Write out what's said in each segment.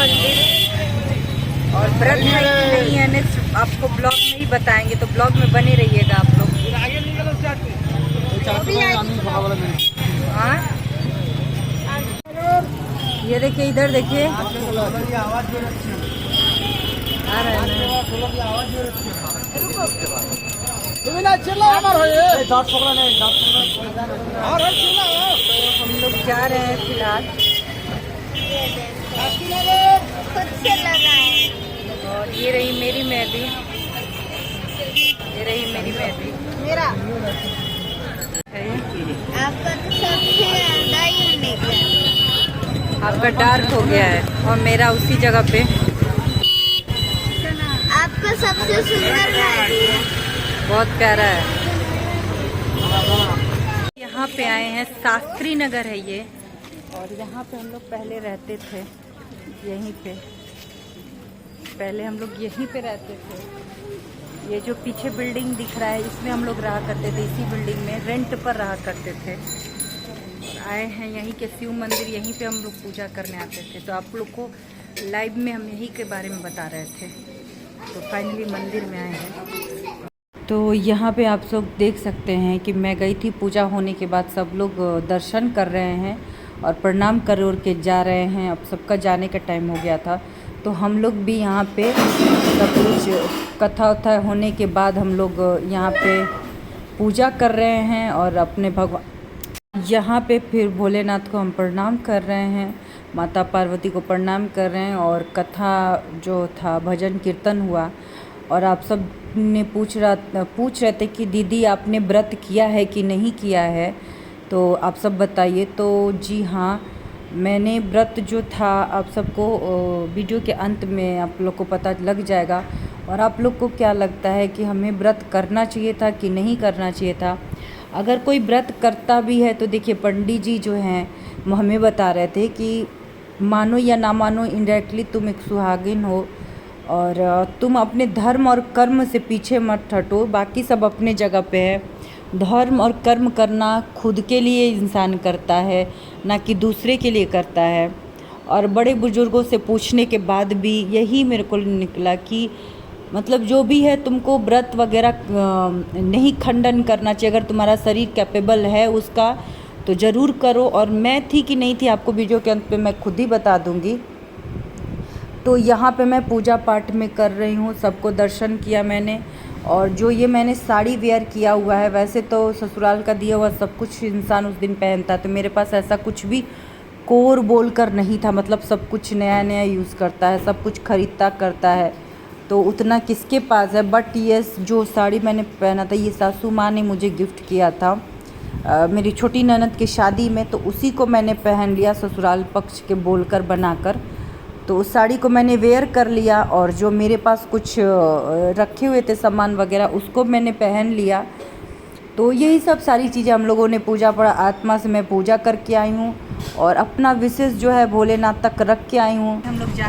मंदिर। और व्रत है कि नहीं है नेक्स्ट आपको ब्लॉग में ही बताएंगे, तो ब्लॉग में बने रहिएगा आप लोग। हाँ, ये देखिए, इधर देखिए आ रहा है हम लोग जा रहे हैं फिलहाल। और ये रही मेरी मेहंदी, ये रही मेरी मेहंदी। मेरा आपका तो सबसे ज्यादा यूनिक है, आपका डार्क हो गया है और मेरा उसी जगह पे। आपका सबसे सुंदर है, बहुत प्यारा है। यहाँ पे आए हैं, शास्त्री नगर है ये, और यहाँ पे हम लोग पहले रहते थे, यहीं पे पहले हम लोग यहीं पे रहते थे। ये जो पीछे बिल्डिंग दिख रहा है इसमें हम लोग रहा करते थे, इसी बिल्डिंग में रेंट पर रहा करते थे। आए हैं यहीं के शिव मंदिर, यहीं पे हम लोग पूजा करने आते थे। तो आप लोग को लाइव में हम यहीं के बारे में बता रहे थे। तो फाइनली मंदिर में आए हैं। तो यहाँ पे आप लोग देख सकते हैं कि मैं गई थी, पूजा होने के बाद सब लोग दर्शन कर रहे हैं और प्रणाम कर के जा रहे हैं। अब सबका जाने का टाइम हो गया था, तो हम लोग भी यहाँ पे सब कुछ कथा वथा होने के बाद हम लोग यहाँ पे पूजा कर रहे हैं और अपने भगवान यहाँ पे फिर भोलेनाथ को हम प्रणाम कर रहे हैं, माता पार्वती को प्रणाम कर रहे हैं। और कथा जो था, भजन कीर्तन हुआ। और आप सब ने पूछ रहे थे कि दीदी आपने व्रत किया है कि नहीं किया है, तो आप सब बताइए। तो जी हाँ, मैंने व्रत जो था, आप सबको वीडियो के अंत में आप लोग को पता लग जाएगा। और आप लोग को क्या लगता है कि हमें व्रत करना चाहिए था कि नहीं करना चाहिए था? अगर कोई व्रत करता भी है तो देखिए, पंडित जी जो हैं वो हमें बता रहे थे कि मानो या ना मानो, इनडायरेक्टली तुम एक सुहागिन हो और तुम अपने धर्म और कर्म से पीछे मत हटो, बाकी सब अपने जगह पे है। धर्म और कर्म करना खुद के लिए इंसान करता है, ना कि दूसरे के लिए करता है। और बड़े बुजुर्गों से पूछने के बाद भी यही मेरे को निकला कि मतलब जो भी है, तुमको व्रत वगैरह नहीं खंडन करना चाहिए। अगर तुम्हारा शरीर कैपेबल है उसका तो ज़रूर करो। और मैं थी कि नहीं थी, आपको वीडियो के अंत पे मैं खुद ही बता दूंगी। तो यहाँ पे मैं पूजा पाठ में कर रही हूँ, सबको दर्शन किया मैंने। और जो ये मैंने साड़ी वेयर किया हुआ है, वैसे तो ससुराल का दिया हुआ सब कुछ इंसान उस दिन पहनता, तो मेरे पास ऐसा कुछ भी कोर बोल कर नहीं था। मतलब सब कुछ नया नया यूज़ करता है, सब कुछ खरीदता करता है, तो उतना किसके पास है। बट ये जो साड़ी मैंने पहना था, ये सासू माँ ने मुझे गिफ्ट किया था मेरी छोटी ननद की शादी में, तो उसी को मैंने पहन लिया ससुराल पक्ष के बोलकर बनाकर। तो उस साड़ी को मैंने वेयर कर लिया, और जो मेरे पास कुछ रखे हुए थे सामान वगैरह, उसको मैंने पहन लिया। तो यही सब सारी चीज़ें हम लोगों ने पूजा पड़ा, आत्मा से मैं पूजा करके आई हूँ और अपना विशेष जो है भोलेनाथ तक रख के आई हूँ।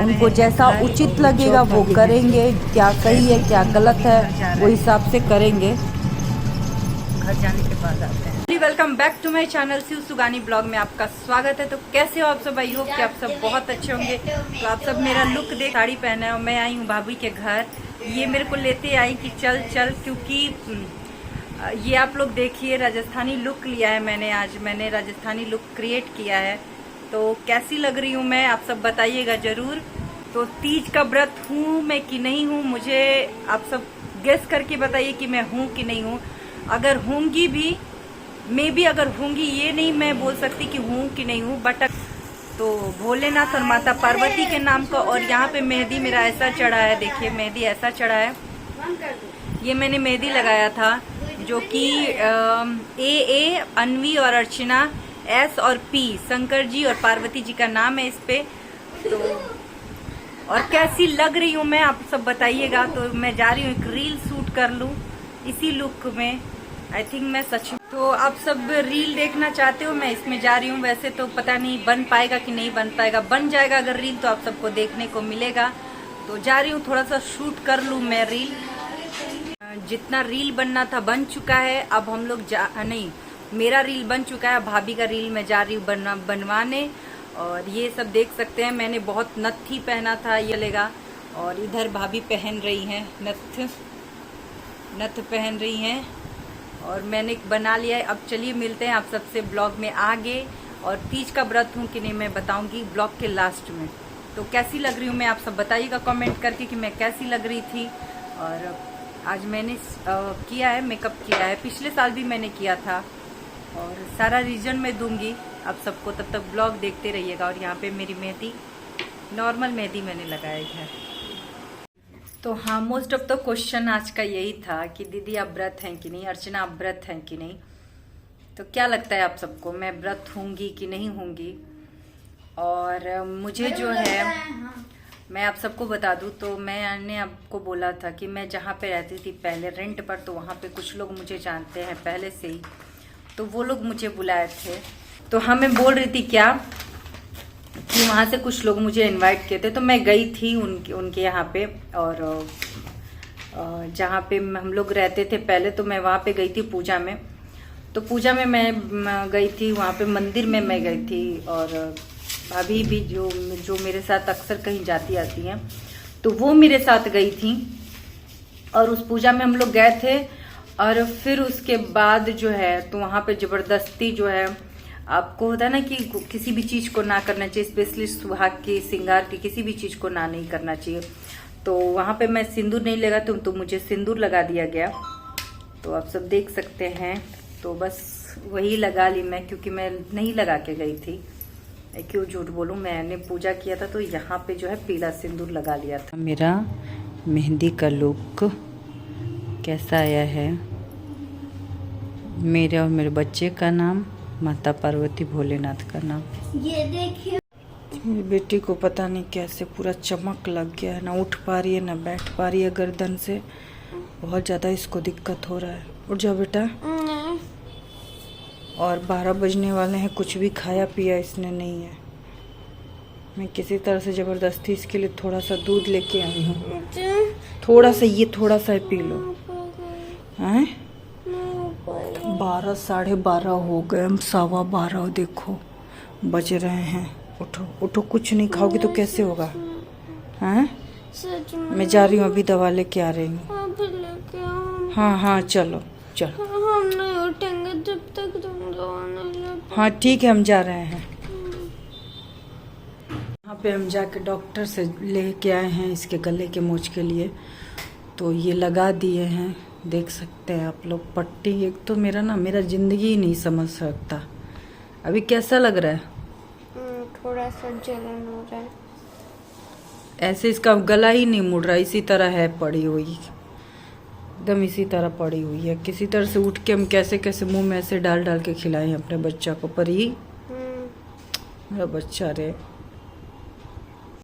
उनको जैसा उचित लगेगा वो करेंगे, क्या सही है क्या गलत है वो हिसाब से करेंगे। घर जाने के बाद आते हैं। Welcome back to my channel Shiv Sugani blog में आपका स्वागत है। तो कैसे हो आप सब? आई होप कि आप सब बहुत अच्छे होंगे। तो आप सब मेरा लुक देख, साड़ी पहना है और मैं आई हूँ भाभी के घर। ये मेरे को लेते आई कि चल चल, क्योंकि ये आप लोग देखिए, राजस्थानी लुक लिया है मैंने आज। मैंने राजस्थानी लुक क्रिएट किया है, तो कैसी लग रही हूँ मैं, आप सब बताइएगा ज़रूर। तो तीज का व्रत हूँ मैं कि नहीं हूँ, मुझे आप सब गेस करके बताइए कि मैं हूँ कि नहीं हूँ। अगर होंगी भी, मैं भी अगर होंगी, ये नहीं मैं बोल सकती कि हूँ कि नहीं हूँ, बट तो भोलेनाथ और माता पार्वती के नाम का। और यहाँ पे मेहंदी मेरा ऐसा चढ़ा है, देखिए मेहंदी ऐसा चढ़ा है। ये मैंने मेहंदी लगाया था, जो कि ए अन्वी और अर्चना, एस और पी शंकर जी और पार्वती जी का नाम है इस पे। तो और कैसी लग रही हूँ मैं, आप सब बताइएगा। तो मैं जा रही हूँ एक रील शूट कर लूँ इसी लुक में। आई थिंक मैं सच, तो आप सब रील देखना चाहते हो, मैं इसमें जा रही हूँ। वैसे तो पता नहीं बन पाएगा कि नहीं बन पाएगा, बन जाएगा अगर रील तो आप सबको देखने को मिलेगा। तो जा रही हूँ, थोड़ा सा शूट कर लूँ मैं रील। जितना रील बनना था बन चुका है। अब हम लोग नहीं, मेरा रील बन चुका है, भाभी का रील मैं जा रही हूँ बनवाने। और ये सब देख सकते हैं, मैंने बहुत नथ ही पहना था, ये लेगा। और इधर भाभी पहन रही हैं नथ पहन रही हैं, और मैंने बना लिया है। अब चलिए मिलते हैं आप सबसे ब्लॉग में आगे। और तीज का व्रत हूँ कि नहीं मैं बताऊंगी ब्लॉग के लास्ट में। तो कैसी लग रही हूँ मैं, आप सब बताइएगा कमेंट करके कि मैं कैसी लग रही थी। और आज मैंने किया है, मेकअप किया है, पिछले साल भी मैंने किया था, और सारा रीजन मैं दूंगी आप सबको। तब तक ब्लॉग देखते रहिएगा। और यहाँ पे मेरी मेहंदी, नॉर्मल मेहंदी मैंने लगाई है। तो हाँ, मोस्ट ऑफ द क्वेश्चन आज का यही था कि दीदी आप व्रत हैं कि नहीं, अर्चना आप व्रत हैं कि नहीं। तो क्या लगता है आप सबको, मैं व्रत होंगी कि नहीं होंगी। और मुझे जो है, मैं आप सबको बता दूं तो मैंने आपको बोला था कि मैं जहाँ पे रहती थी पहले रेंट पर, तो वहाँ पे कुछ लोग मुझे जानते हैं पहले से ही, तो वो लोग मुझे बुलाए थे। तो हाँ, मैं बोल रही थी क्या कि वहाँ से कुछ लोग मुझे इनवाइट किए थे, तो मैं गई थी उनके यहाँ पे। और जहाँ पे हम लोग रहते थे पहले, तो मैं वहाँ पे गई थी पूजा में। तो पूजा में मैं गई थी, वहाँ पे मंदिर में मैं गई थी। और भाभी भी जो मेरे साथ अक्सर कहीं जाती आती हैं, तो वो मेरे साथ गई थी। और उस पूजा में हम लोग गए थे। और फिर उसके बाद जो है, तो वहाँ पे जबरदस्ती जो है, आपको होता है ना कि किसी भी चीज को ना करना चाहिए, स्पेशली सुहाग की, श्रृंगार की, किसी भी चीज को ना नहीं करना चाहिए। तो वहाँ पे मैं सिंदूर नहीं लगा, तो मुझे सिंदूर लगा दिया गया। तो आप सब देख सकते हैं। तो बस वही लगा ली मैं, क्योंकि मैं नहीं लगा के गई थी, क्यों झूठ बोलूं, मैंने पूजा किया था। तो यहाँ पे जो है पीला सिंदूर लगा लिया था। मेरा मेहंदी का लुक कैसा आया है, मेरे और मेरे बच्चे का नाम, माता पार्वती भोलेनाथ का नाम। ये देखिए, मेरी बेटी को पता नहीं कैसे पूरा चमक लग गया है, ना उठ पा रही है ना बैठ पा रही है गर्दन से, बहुत ज़्यादा इसको दिक्कत हो रहा है। उठ जाओ बेटा। और 12 बजने वाले हैं, कुछ भी खाया पिया इसने नहीं है। मैं किसी तरह से ज़बरदस्ती इसके लिए थोड़ा सा दूध लेके आई हूँ, थोड़ा सा, ये थोड़ा सा पी लो। हैं 12 साढ़े 12 हो गए, हम 12:15 देखो बज रहे हैं। उठो उठो, कुछ नहीं खाओगी तो कैसे होगा। हैं मैं जा रही हूँ, अभी दवा लेके आ रही हूँ। हाँ हाँ चलो चलो, हम नहीं उठेंगे जब तक तुम दवा नहीं लो। हाँ ठीक है, हम जा रहे हैं। यहाँ पे हम जाके डॉक्टर से लेके आए हैं इसके गले के मोच के लिए। तो ये लगा दिए हैं, देख सकते हैं आप लोग पट्टी। एक तो मेरा जिंदगी ही नहीं समझ सकता। अभी कैसा लग रहा है? थोड़ा सा जलन हो रहा है। ऐसे इसका गला ही नहीं मुड़ रहा, इसी तरह है पड़ी हुई, एकदम इसी तरह पड़ी हुई है। किसी तरह से उठ के हम कैसे कैसे मुंह में ऐसे डाल डाल के खिलाए अपने बच्चा को। पर ही मेरा बच्चा रे।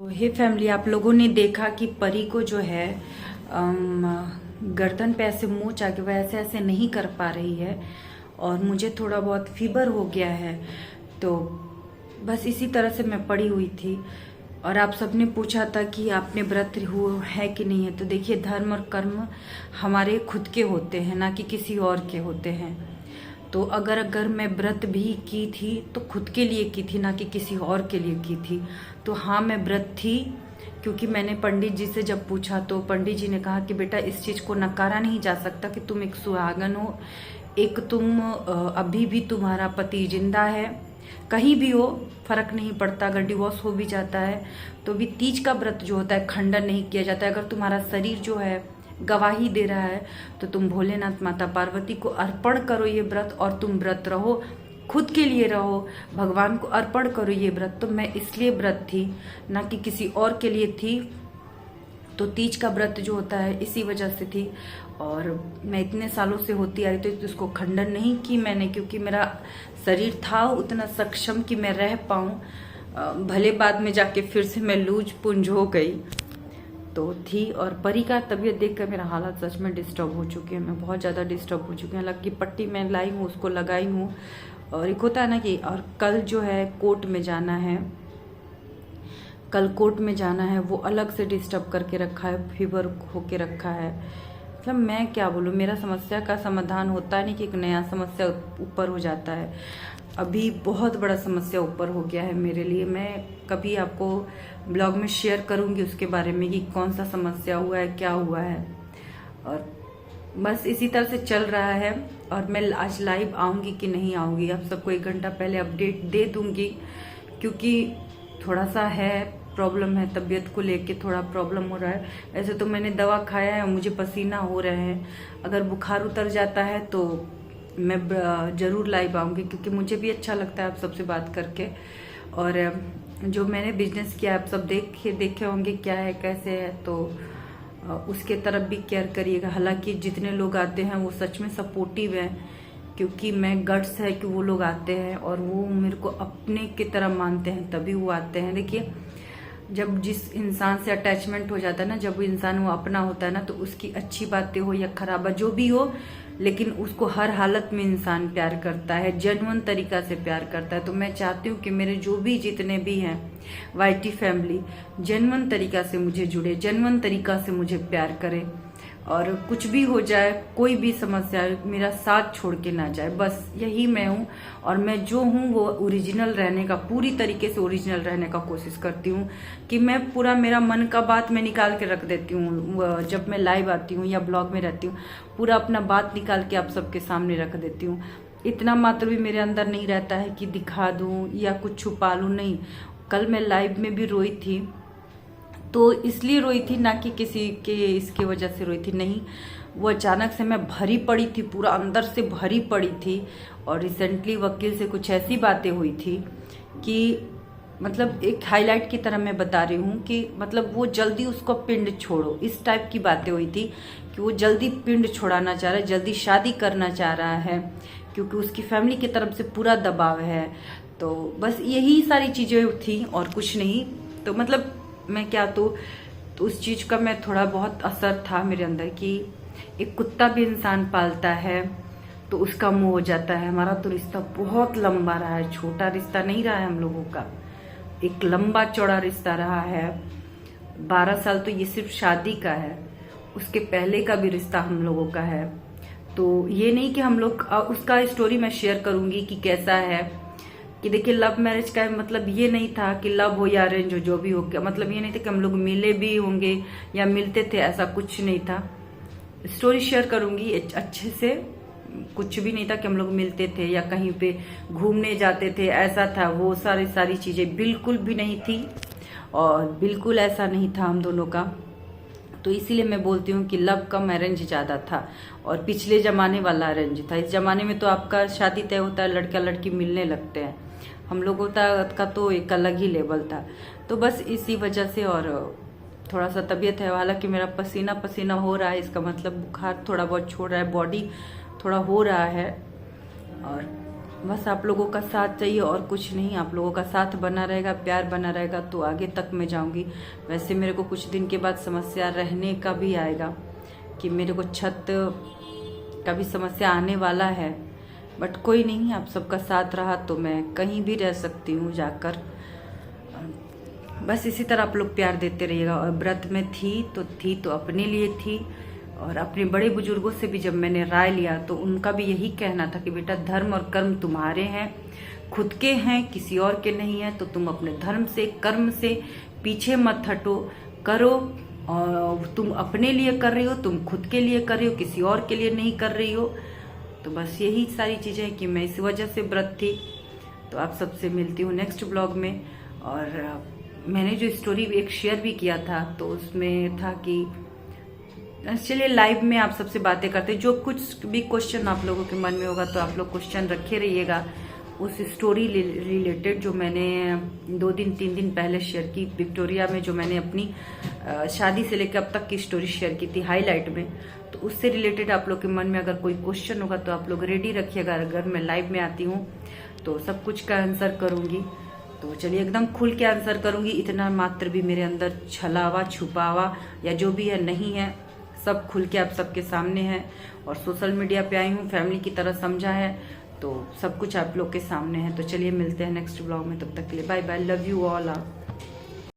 तो हे फैमिली, आप लोगों ने देखा कि परी को जो है गर्दन पे ऐसे मोच आके वह ऐसे ऐसे नहीं कर पा रही है, और मुझे थोड़ा बहुत फीवर हो गया है। तो बस इसी तरह से मैं पड़ी हुई थी। और आप सबने पूछा था कि आपने व्रत हुआ है कि नहीं है। तो देखिए, धर्म और कर्म हमारे खुद के होते हैं, ना कि किसी और के होते हैं। तो अगर मैं व्रत भी की थी तो खुद के लिए की थी, ना कि किसी और के लिए की थी। तो हाँ, मैं व्रत थी, क्योंकि मैंने पंडित जी से जब पूछा तो पंडित जी ने कहा कि बेटा इस चीज़ को नकारा नहीं जा सकता कि तुम एक सुहागन हो, एक तुम अभी भी तुम्हारा पति जिंदा है, कहीं भी हो फर्क नहीं पड़ता। अगर डिवोर्स हो भी जाता है तो भी तीज का व्रत जो होता है खंडन नहीं किया जाता है। अगर तुम्हारा शरीर जो है गवाही दे रहा है तो तुम भोलेनाथ माता पार्वती को अर्पण करो ये व्रत, और तुम व्रत रहो, खुद के लिए रहो, भगवान को अर्पण करो ये व्रत। तो मैं इसलिए व्रत थी, ना कि किसी और के लिए थी। तो तीज का व्रत जो होता है इसी वजह से थी। और मैं इतने सालों से होती आ रही थी, तो इसको खंडन नहीं की मैंने, क्योंकि मेरा शरीर था उतना सक्षम कि मैं रह पाऊँ। भले बाद में जाके फिर से मैं लूज पुंज हो गई तो थी। और परी का तबीयत देखकर मेरा हालत सच में डिस्टर्ब हो चुकी है, मैं बहुत ज़्यादा डिस्टर्ब हो चुकी हूँ। हालांकि पट्टी मैं लाई हूँ, उसको लगाई हूँ। और एक होता है ना कि, और कल जो है कोर्ट में जाना है, कल कोर्ट में जाना है, वो अलग से डिस्टर्ब करके रखा है, फीवर होके रखा है। मतलब मैं क्या बोलूँ, मेरा समस्या का समाधान होता नहीं कि एक नया समस्या ऊपर हो जाता है। अभी बहुत बड़ा समस्या ऊपर हो गया है मेरे लिए। मैं कभी आपको ब्लॉग में शेयर करूंगी उसके बारे में कि कौन सा समस्या हुआ है, क्या हुआ है। और बस इसी तरह से चल रहा है। और मैं आज लाइव आऊंगी कि नहीं आऊंगी, आप सबको 1 घंटा पहले अपडेट दे दूंगी, क्योंकि थोड़ा सा है प्रॉब्लम है, तबीयत को लेके थोड़ा प्रॉब्लम हो रहा है। ऐसे तो मैंने दवा खाया है, मुझे पसीना हो रहे हैं। अगर बुखार उतर जाता है तो मैं जरूर लाइव आऊंगी, क्योंकि मुझे भी अच्छा लगता है आप सबसे बात करके। और जो मैंने बिजनेस किया आप सब देखे होंगे क्या है कैसे है, तो उसके तरफ भी केयर करिएगा। हालांकि जितने लोग आते हैं वो सच में सपोर्टिव हैं, क्योंकि मैं गट्स है कि वो लोग आते हैं और वो मेरे को अपने की तरह मानते हैं, तभी वो आते हैं। देखिए, जब जिस इंसान से अटैचमेंट हो जाता है ना, जब वो इंसान वो अपना होता है ना, तो उसकी अच्छी बातें हो या खराब जो भी हो, लेकिन उसको हर हालत में इंसान प्यार करता है, जेन्युइन तरीका से प्यार करता है। तो मैं चाहती हूँ कि मेरे जो भी जितने भी हैं वाईटी फैमिली जेन्युइन तरीका से मुझे जुड़े, जेन्युइन तरीका से मुझे प्यार करे, और कुछ भी हो जाए, कोई भी समस्या मेरा साथ छोड़ के ना जाए। बस यही मैं हूँ, और मैं जो हूँ वो ओरिजिनल रहने का, पूरी तरीके से ओरिजिनल रहने का कोशिश करती हूँ। कि मैं पूरा मेरा मन का बात मैं निकाल के रख देती हूँ, जब मैं लाइव आती हूँ या ब्लॉग में रहती हूँ, पूरा अपना बात निकाल के आप सबके सामने रख देती हूँ। इतना मात्र भी मेरे अंदर नहीं रहता है कि दिखा दूँ या कुछ छुपा लूँ, नहीं। कल मैं लाइव में भी रोई थी, तो इसलिए रोई थी ना कि किसी के इसके वजह से रोई थी, नहीं। वो अचानक से मैं भरी पड़ी थी, पूरा अंदर से भरी पड़ी थी। और रिसेंटली वकील से कुछ ऐसी बातें हुई थी कि मतलब एक हाईलाइट की तरह मैं बता रही हूँ कि मतलब वो जल्दी उसको पिंड छोड़ो, इस टाइप की बातें हुई थी कि वो जल्दी पिंड छोड़ाना चाह रहा है, जल्दी शादी करना चाह रहा है, क्योंकि उसकी फैमिली की तरफ से पूरा दबाव है। तो बस यही सारी चीजें थी और कुछ नहीं। तो मतलब मैं क्या, तो उस चीज का मैं थोड़ा बहुत असर था मेरे अंदर कि एक कुत्ता भी इंसान पालता है तो उसका मुंह हो जाता है। हमारा तो रिश्ता बहुत लंबा रहा है, छोटा रिश्ता नहीं रहा है हम लोगों का, एक लंबा चौड़ा रिश्ता रहा है। 12 साल तो ये सिर्फ शादी का है, उसके पहले का भी रिश्ता हम लोगों का है। तो ये नहीं कि हम लोग, उसका स्टोरी मैं शेयर करूंगी कि कैसा है। कि देखिए, लव मैरिज का मतलब ये नहीं था कि लव हो या अरेंज हो, जो भी हो गया, मतलब ये नहीं था कि हम लोग मिले भी होंगे या मिलते थे, ऐसा कुछ नहीं था। स्टोरी शेयर करूंगी अच्छे से, कुछ भी नहीं था कि हम लोग मिलते थे या कहीं पे घूमने जाते थे, ऐसा था। वो सारी चीजें बिल्कुल भी नहीं थी, और बिल्कुल ऐसा नहीं था हम दोनों का। तो इसीलिए मैं बोलती हूँ कि लव कम अरेंज ज्यादा था, और पिछले जमाने वाला अरेंज था। इस जमाने में तो आपका शादी तय होता है, लड़का लड़की मिलने लगते हैं। हम लोगों का तो एक अलग ही लेवल था। तो बस इसी वजह से, और थोड़ा सा तबीयत है, हालांकि मेरा पसीना पसीना हो रहा है, इसका मतलब बुखार थोड़ा बहुत छोड़ रहा है, बॉडी थोड़ा हो रहा है। और बस आप लोगों का साथ चाहिए और कुछ नहीं। आप लोगों का साथ बना रहेगा, प्यार बना रहेगा, तो आगे तक मैं जाऊंगी। वैसे मेरे को कुछ दिन के बाद समस्या रहने का भी आएगा, कि मेरे को छत का भी समस्या आने वाला है, बट कोई नहीं, आप सबका साथ रहा तो मैं कहीं भी रह सकती हूँ जाकर। बस इसी तरह आप लोग प्यार देते रहिएगा। और व्रत में थी तो अपने लिए थी, और अपने बड़े बुजुर्गों से भी जब मैंने राय लिया तो उनका भी यही कहना था कि बेटा, धर्म और कर्म तुम्हारे हैं, खुद के हैं, किसी और के नहीं है। तो तुम अपने धर्म से, कर्म से पीछे मत हटो, करो। और तुम अपने लिए कर रही हो, तुम खुद के लिए कर रही हो, किसी और के लिए नहीं कर रही हो। तो बस यही सारी चीजें हैं कि मैं इस वजह से व्रत थी। तो आप सबसे मिलती हूँ नेक्स्ट ब्लॉग में। और मैंने जो स्टोरी एक शेयर भी किया था, तो उसमें था कि चलिए लाइव में आप सबसे बातें करते, जो कुछ भी क्वेश्चन आप लोगों के मन में होगा तो आप लोग क्वेश्चन रखे रहिएगा उस स्टोरी रिलेटेड, जो मैंने 2 दिन 3 दिन पहले शेयर की विक्टोरिया में, जो मैंने अपनी शादी से लेकर अब तक की स्टोरी शेयर की थी हाईलाइट में। तो उससे रिलेटेड आप लोग के मन में अगर कोई क्वेश्चन होगा तो आप लोग रेडी रखिएगा। अगर मैं लाइव में आती हूँ तो सब कुछ का आंसर करूंगी। तो चलिए, एकदम खुल के आंसर करूंगी, इतना मात्र भी मेरे अंदर छलावा छुपावा या जो भी है नहीं है, सब खुल के आप सबके सामने है। और सोशल मीडिया पे आई हूँ, फैमिली की तरह समझा है, तो सब कुछ आप लोग के सामने है। तो चलिए मिलते हैं नेक्स्ट ब्लॉग में, तब तक के लिए bye bye, love you all.